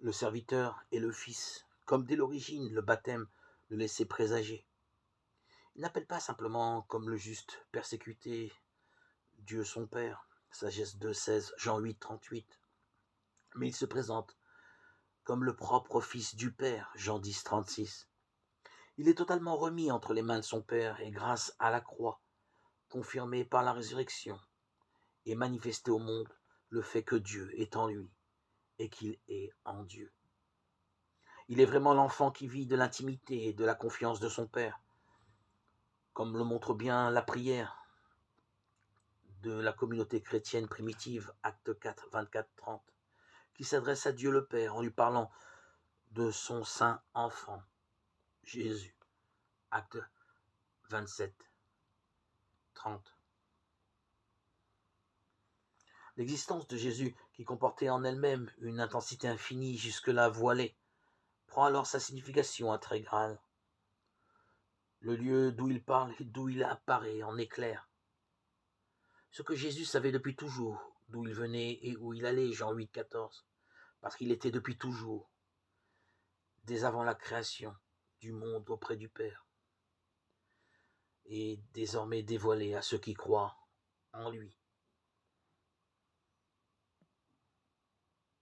le serviteur et le Fils, comme dès l'origine le baptême le laissait présager. Il n'appelle pas simplement comme le juste persécuté Dieu son Père, Sagesse 2,16, Jean 8,38, mais il se présente comme le propre Fils du Père, Jean 10,36. Il est totalement remis entre les mains de son Père et grâce à la croix, confirmé par la résurrection, et manifesté au monde le fait que Dieu est en lui et qu'il est en Dieu. Il est vraiment l'enfant qui vit de l'intimité et de la confiance de son Père, comme le montre bien la prière de la communauté chrétienne primitive, acte 4, 24-30, qui s'adresse à Dieu le Père en lui parlant de son saint enfant, Jésus, acte 27, 30. L'existence de Jésus, qui comportait en elle-même une intensité infinie jusque-là voilée, prend alors sa signification intégrale. Le lieu d'où il parle et d'où il apparaît en éclair. Ce que Jésus savait depuis toujours, d'où il venait et où il allait, Jean 8, 14, parce qu'il était depuis toujours, dès avant la création du monde auprès du Père, et désormais dévoilé à ceux qui croient en lui.